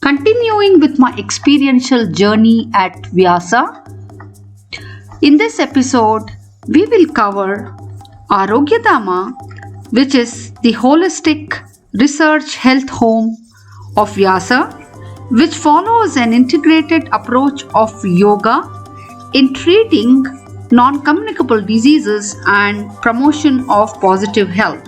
Continuing with my experiential journey at Vyasa, in this episode, we will cover Arogyadama, which is the holistic research health home of Vyasa, which follows an integrated approach of yoga in treating non communicable diseases and promotion of positive health.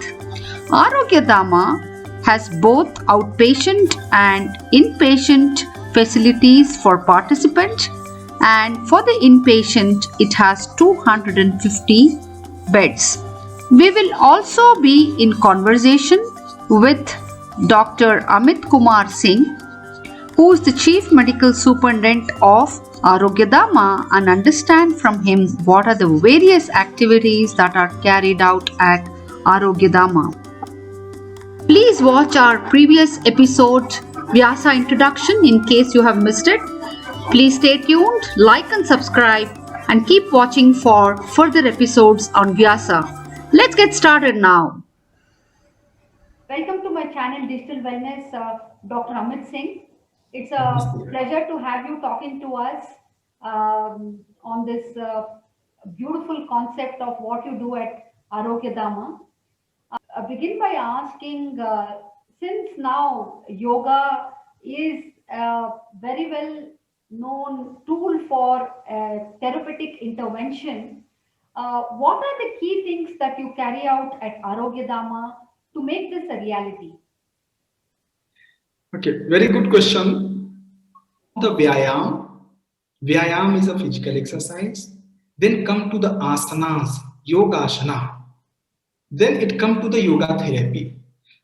Arogyadama has both outpatient and inpatient facilities for participants, and for the inpatient it has 250 beds. We will also be in conversation with Dr. Amit Kumar Singh, who is the Chief Medical Superintendent of Arogyadama, and understand from him what are the various activities that are carried out at Arogyadama. Please watch our previous episode Vyasa introduction in case you have missed it. Please stay tuned, like and subscribe, and keep watching for further episodes on Vyasa. Let's get started now. Welcome to my channel Digital Wellness, Dr. Amit Singh. It's a Namaste. pleasure to have you talking to us on this beautiful concept of what you do at Arogyadama. Begin by asking, since now yoga is a very well known tool for therapeutic intervention, what are the key things that you carry out at Arogyadama to make this a reality? Okay, very good question. The Vyayam is a physical exercise. Then come to the asanas, yoga asana. Then it come to the yoga therapy.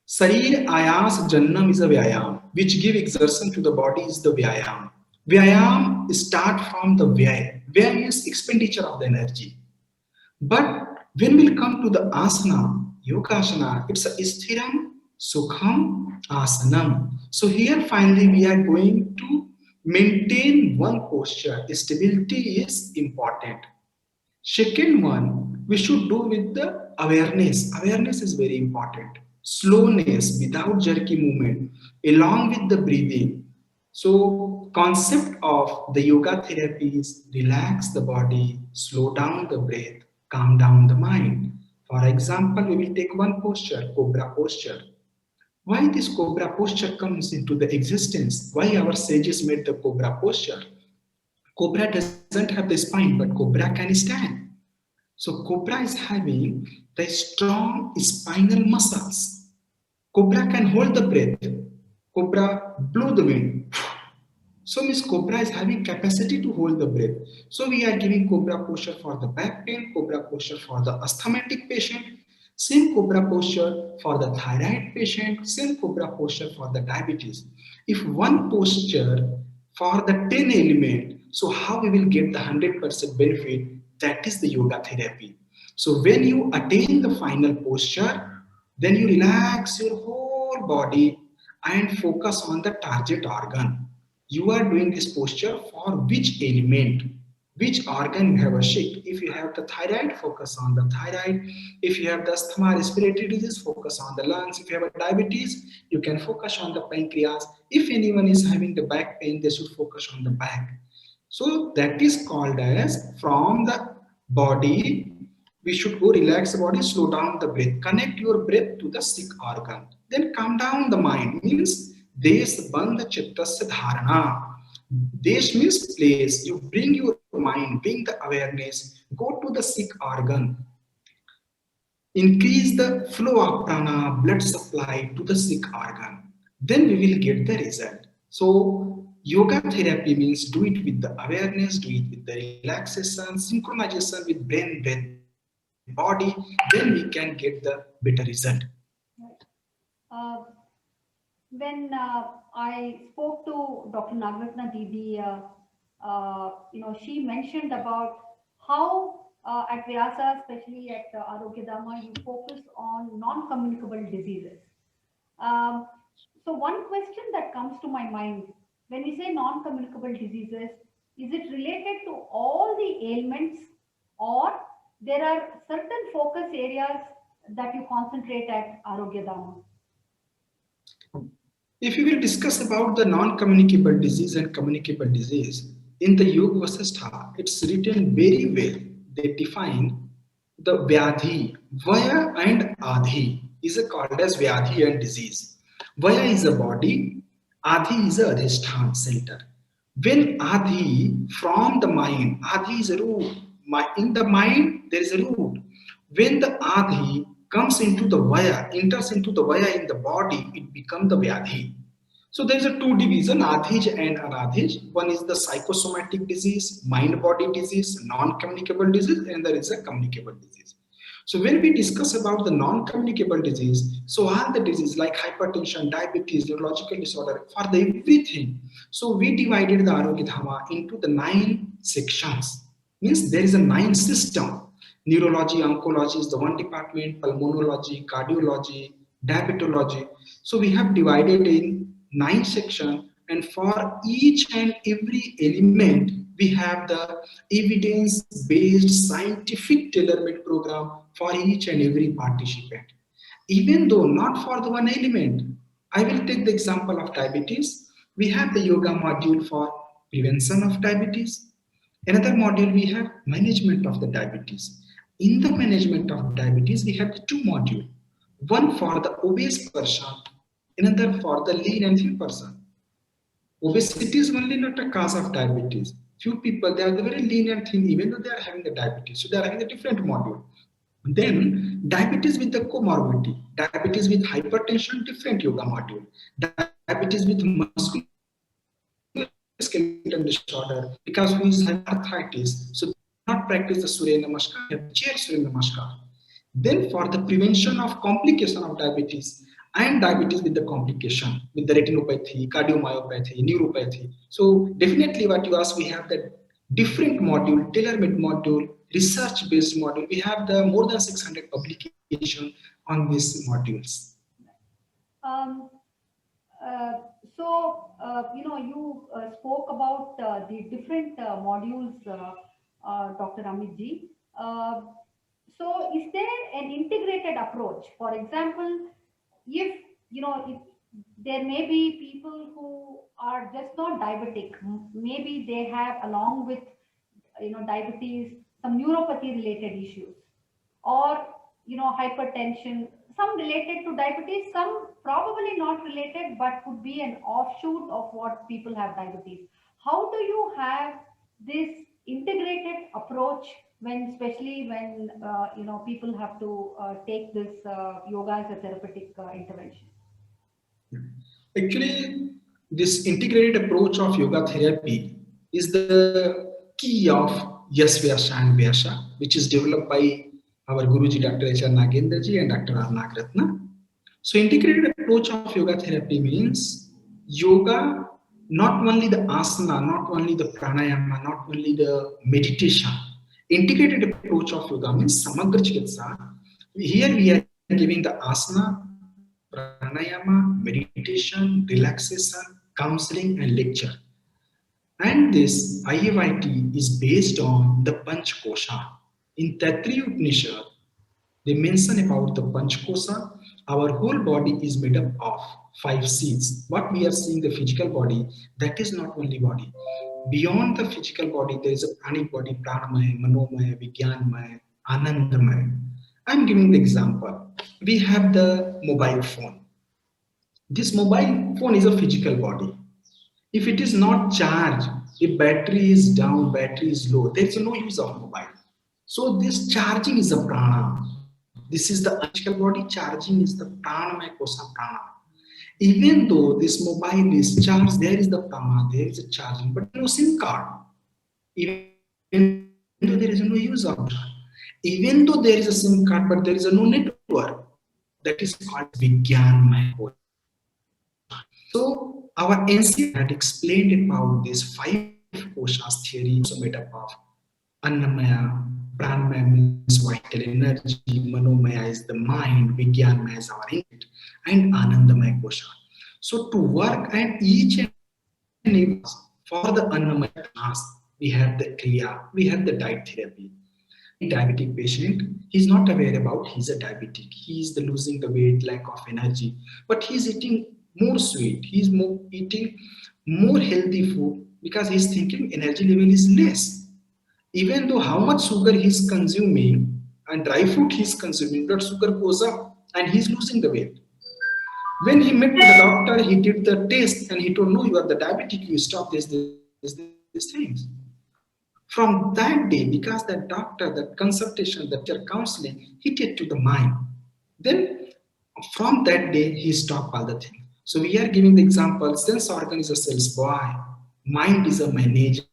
Sarir Ayas Jannam is a Vyayam, which give exertion to the body is the Vyayam. Vyayam start from the Vyay. Vyay means expenditure of the energy. But when we come to the asana, yoga asana, it's a sthiram, sukham, asanam. So here finally we are going to maintain one posture. Stability is important. Second one, we should do with the awareness. Awareness is very important. Slowness without jerky movement, along with the breathing. So, concept of the yoga therapy is relax the body, slow down the breath, calm down the mind. For example, we will take one posture, cobra posture. Why this cobra posture comes into the existence? Why our sages made the cobra posture? Cobra doesn't have the spine, but cobra can stand. So cobra is having the strong spinal muscles. Cobra can hold the breath. Cobra blow the wind. So Miss Cobra is having capacity to hold the breath. So we are giving Cobra posture for the back pain, Cobra posture for the asthmatic patient, same Cobra posture for the thyroid patient, same Cobra posture for the diabetes. If one posture for the 10 element, so how we will get the 100% benefit? That is the yoga therapy. So when you attain the final posture, then you relax your whole body and focus on the target organ. You are doing this posture for which element, which organ you have a shift. If you have the thyroid, focus on the thyroid. If you have the asthma, respiratory disease, focus on the lungs. If you have a diabetes, you can focus on the pancreas. If anyone is having the back pain, they should focus on the back. So that is called as from the body. We should go relax the body, slow down the breath, connect your breath to the sick organ. Then calm down the mind means desh bandha chittasya dharana. Desh means place. You bring your mind, bring the awareness, go to the sick organ, increase the flow of prana, blood supply to the sick organ. Then we will get the result. So yoga therapy means do it with the awareness, do it with the relaxation, synchronization with brain, breath, body. Then we can get the better result. Right. Uh, when I spoke to Dr. Nagratna Didi, she mentioned about how at Vyasa, especially at Arogyadama, you focus on non-communicable diseases. Um, so one question that comes to my mind when we say non-communicable diseases, is it related to all the ailments, or there are certain focus areas that you concentrate at Arogyadama? If we will discuss about the non-communicable disease and communicable disease, in the Yoga Vasistha, it's written very well. They define the Vyadhi, Vaya and Adhi is called as Vyadhi and disease. Vaya is a body, Adhi is a adhishthan center. When Adhi from the mind, Adhi is a root. In the mind, there is a root. When the Adhi comes into the Vaya, enters into the Vaya in the body, it becomes the Vyadhi. So there is a two division, Adhij and Anadhij. One is the psychosomatic disease, mind-body disease, non-communicable disease, and there is a communicable disease. So when we discuss about the non-communicable disease, so all the diseases like hypertension, diabetes, neurological disorder, for the everything. So we divided the Arogya Dhama into the 9 sections. Means there is a 9 system. Neurology, oncology is the one department, pulmonology, cardiology, diabetology. So we have divided in 9 sections, and for each and every element we have the evidence based scientific tailor-made program for each and every participant. Even though not for the one element, I will take the example of diabetes. We have the yoga module for prevention of diabetes. Another module we have management of the diabetes. In the management of diabetes, we have the 2 modules. One for the obese person, another for the lean and thin person. Obesity is only not a cause of diabetes. Few people, they are very lean and thin even though they are having the diabetes. So they are having a different module. Then diabetes with the comorbidity, diabetes with hypertension, different yoga module. Diabetes with musculoskeletal disorder, because who is having arthritis, so not practice the Surya Namaskar, they have chair Surya Namaskar. Then for the prevention of complication of diabetes and diabetes with the complication with the retinopathy, cardiomyopathy, neuropathy. So definitely what you ask, we have the different module, tailor-made module, research-based module. We have the more than 600 publication on these modules. Um, uh, you spoke about the different modules, Dr. Amitji. So, is there an integrated approach? For example, if if there may be people who are just not diabetic, maybe they have, along with diabetes, some neuropathy related issues, or hypertension, some related to diabetes, some probably not related but could be an offshoot of what people have diabetes. How do you have this integrated approach when, especially when people have to take this yoga as a therapeutic intervention? Actually, this integrated approach of yoga therapy is the key of Yes Vyasa and Vyasa, which is developed by our Guruji Dr. H.R. Nagendraji and Dr. R. Nagratna. So integrated approach of yoga therapy means yoga, not only the asana, not only the pranayama, not only the meditation. Integrated approach of yoga means samagra chikitsa. Here we are giving the asana, pranayama, meditation, relaxation, counseling, and lecture. And this IAYT is based on the Panchkosha. In Taittiriya Upanishad, they mention about the Panchkosha. Our whole body is made up of 5 seeds. What we are seeing, the physical body, that is not only body. Beyond the physical body, there is a pranic body, pranamaya, manomaya, vigyanmaya, anandamaya. I'm giving the example. We have the mobile phone. This mobile phone is a physical body. If it is not charged, if battery is down, battery is low, there is no use of mobile. So this charging is a prana. This is the physical body, charging is the pranamaya kosa prana. Even though this mobile is charged, there is the prana, there is a charging, but no SIM card. Even though there is no use of it. Even though there is a SIM card, but there is no network. That is called Vigyanmaya kosa. So our ancient had explained about this 5 koshas theory, also made up of Annamaya, Pranamaya means vital energy, Manomaya is the mind, Vigyanmaya is our intellect, and Anandamaya kosha. So to work and each and every for the Annamaya task, we have the Kriya, we have the diet therapy. Diabetic patient, he's not aware about he's a diabetic, he's losing the weight, lack of energy, but he's eating more sweet, he's more eating more healthy food because he's thinking energy level is less. Even though how much sugar he's consuming and dry fruit he's consuming, blood sugar goes up and he's losing the weight. When he met with the doctor, he did the test and he told, no, you are the diabetic, you stop these things. From that day, because that doctor, that consultation, that your counseling hit it to the mind, then from that day he stopped all the things. So we are giving the example, sense organ is a sales boy, mind is a manager,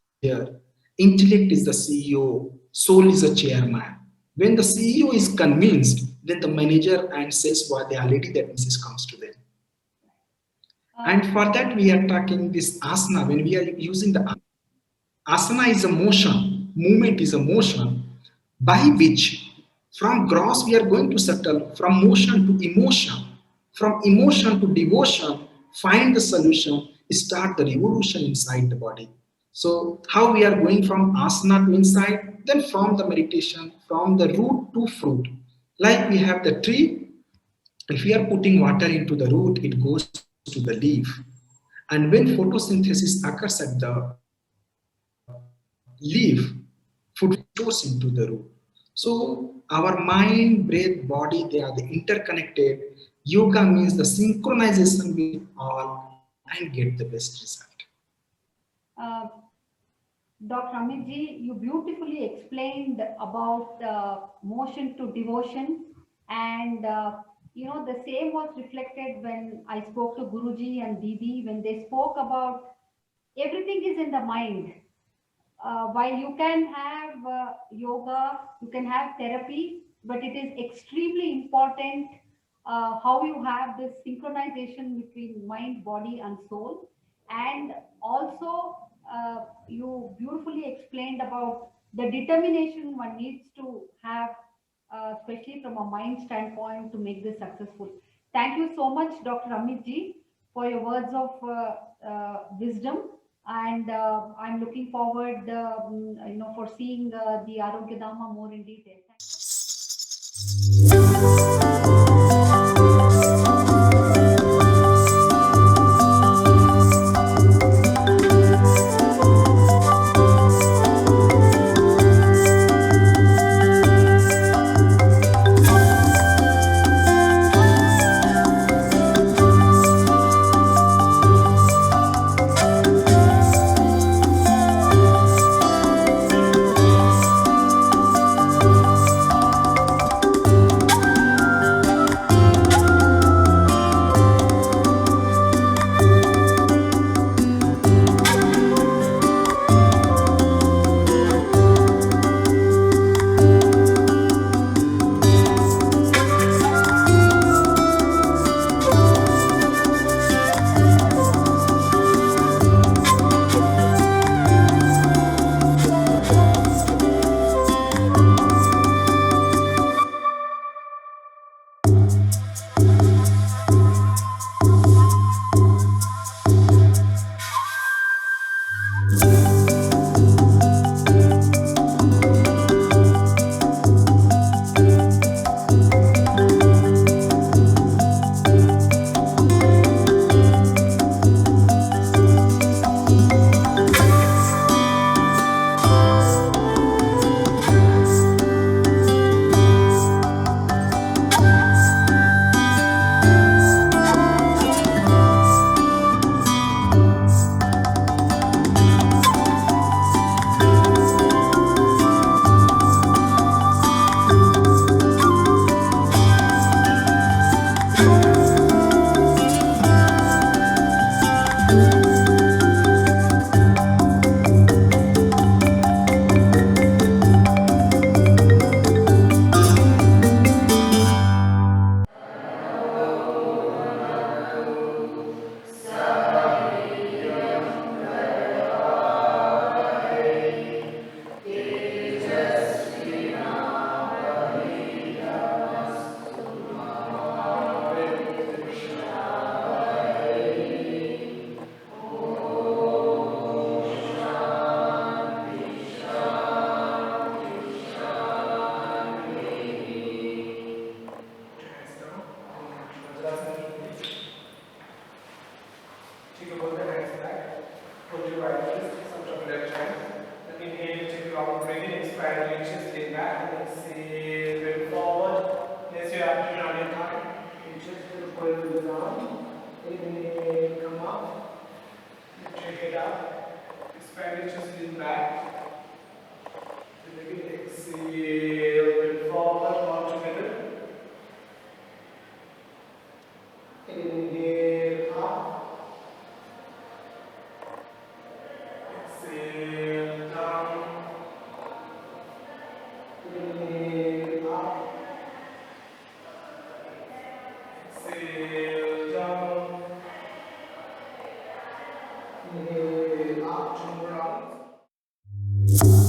intellect is the CEO, soul is a chairman. When the CEO is convinced, then the manager and sales boy, the already that message comes to them. And Uh, for that we are talking this asana. When we are using the asana is a motion, movement is a motion by which from gross we are going to settle, from motion to emotion, from emotion to devotion, find the solution, start the revolution inside the body. So, how we are going from asana to inside, then from the meditation, from the root to fruit. Like we have the tree, if we are putting water into the root, it goes to the leaf. And when photosynthesis occurs at the leaf, food stores into the root. So our mind, breath, body, they are the interconnected. Yoga means the synchronization with all and get the best result. uh, Dr. Amitji, you beautifully explained about motion to devotion, and the same was reflected when I spoke to Guruji and Didi when they spoke about everything is in the mind. While you can have yoga, you can have therapy, but it is extremely important how you have this synchronization between mind, body, and soul. And also, you beautifully explained about the determination one needs to have, especially from a mind standpoint, to make this successful. Thank you so much, Dr. Amit ji, for your words of wisdom, and I'm looking forward, for seeing the Arogya Dhamma more in detail. to hold the hands back. Hold your right wrist, up of left hand. Then inhale, take a long breath in, expand your chest, lean back, and exhale, bend forward. Place your abdomen on your thigh. And just pull it down. Inhale, come up. Lift your head up. Expand your chest, lean back. Then again, exhale, bend forward, all together. Inhale up, exhale down, inhale up, exhale down, inhale up, 2 more rounds.